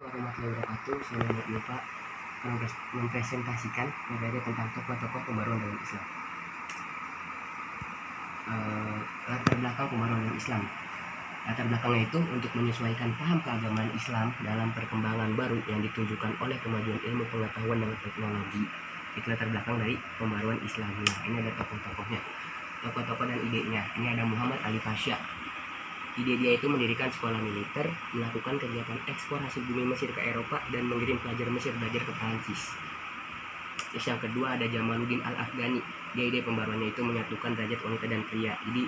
Warahmatullahi wabarakatuh. Saya Muhammad Yufa mempresentasikan materi tentang tokoh-tokoh pembaruan dalam Islam. Latar belakang pembaruan dalam Islam. Latar belakangnya itu untuk menyesuaikan paham keagamaan Islam dalam perkembangan baru yang ditunjukkan oleh kemajuan ilmu pengetahuan dan teknologi. Itu latar belakang dari pembaruan Islam. Nah, ini ada tokoh-tokohnya, tokoh-tokoh dan idenya. Ini ada Muhammad Ali Pasha. Ide dia itu mendirikan sekolah militer, melakukan kegiatan ekspor hasil bumi Mesir ke Eropa, dan mengirim pelajar Mesir belajar ke Prancis. Terus yang kedua ada Jamaluddin Al-Afghani. Dia ide pembaruannya itu menyatukan derajat wanita dan pria. Jadi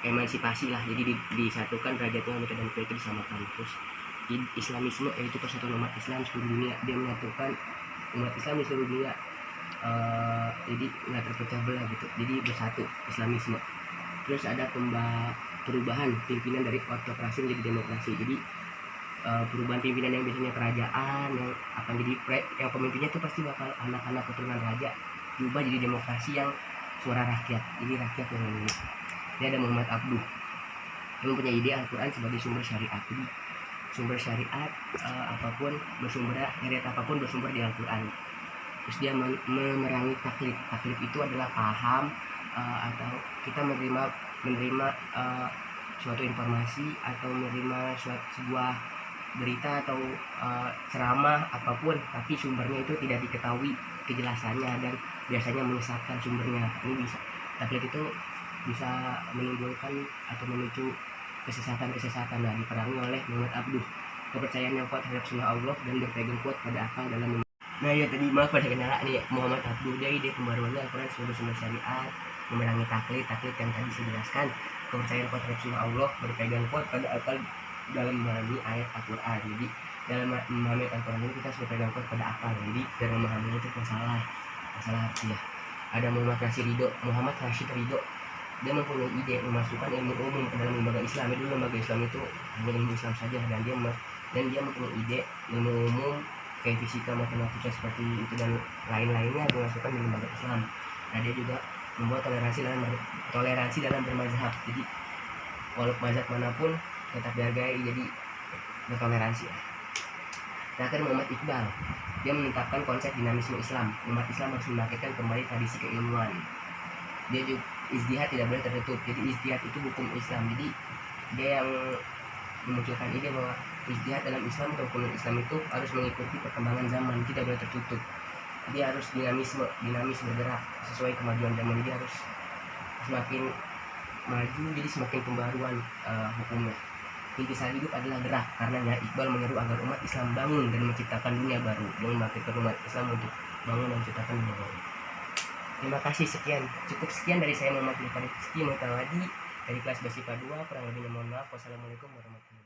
emansipasi lah, jadi disatukan derajatnya wanita dan pria itu disamakan. Terus Islamisme, yaitu persatuan umat Islam seluruh dunia. Dia menyatukan umat Islam di seluruh dunia. Jadi nggak terpecah belah gitu, jadi bersatu Islamisme. Terus ada perubahan pimpinan dari autokrasi menjadi demokrasi. Jadi perubahan pimpinan yang biasanya kerajaan yang akan jadi yang pemimpinnya itu pasti bakal anak-anak keturunan raja, diubah jadi demokrasi yang suara rakyat, jadi rakyat yang memilih. Ini ada Muhammad Abduh, yang mempunyai ide Al-Quran sebagai sumber syariat. Jadi sumber syariat apapun bersumber di Al-Quran. Terus dia memerangi taklid. Taklid itu adalah paham atau kita menerima suatu informasi atau menerima sebuah berita atau ceramah apapun, tapi sumbernya itu tidak diketahui kejelasannya dan biasanya menyesatkan sumbernya. Ini bisa, taklid itu bisa menimbulkan atau memicu kesesatan. Nah, diperangi oleh Muhammad Abduh, kepercayaan yang kuat terhadap sunnah Allah dan berpegang kuat pada akal dalam. Nah ya tadi maaf pada kendala nih, Muhammad Abduh dia ide pembaruannya Al-Quran sebagai sumber syariat, memerangi taklid yang tadi saya jelaskan, kepercayaan kuat terhadap sunnah Allah, berpegang kuat pada akal dalam memahami ayat Al-Quran. Jadi dalam memahami Al-Quran ini kita harus berpegang kuat pada akal. Jadi dalam memahaminya itu masalah arti ya. Ada Muhammad Rashid Ridho. Dia mempunyai ide memasukkan ilmu umum ke dalam lembaga Islam. Itu lembaga Islam itu hanya ilmu Islam saja, dan dia mempunyai ide ilmu umum kayak fisika, matematika seperti itu dan lain-lainnya dimasukkan di lembaga Islam. Nah, dia juga membuat toleransi dalam bermazhab. Jadi walaupun mazhab manapun tetap dihargai, jadi bertoleransi. Terakhir Muhammad Iqbal, dia menetapkan konsep dinamisme Islam. Umat Islam harus membangkitkan kembali tradisi keilmuan. Dia juga ijtihad tidak boleh tertutup. Jadi ijtihad itu hukum Islam. Jadi dia yang memunculkan ide bahwa ijtihad dalam Islam atau hukum Islam itu harus mengikuti perkembangan zaman, tidak boleh tertutup. Dia harus dinamis bergerak sesuai kemajuan zaman. Dia harus semakin maju, jadi semakin pembaruan hukumnya. Intisari hidup adalah gerak. Karenanya Iqbal menyeru agar umat Islam bangun dan menciptakan dunia baru, dan membangkitkan umat Islam untuk bangun dan menciptakan dunia baru. Terima kasih, cukup sekian dari saya Muhammad Yufa dari kelas Basipa 2. Kurang lebihnya mohon maaf. Wassalamualaikum warahmatullahi wabarakatuh.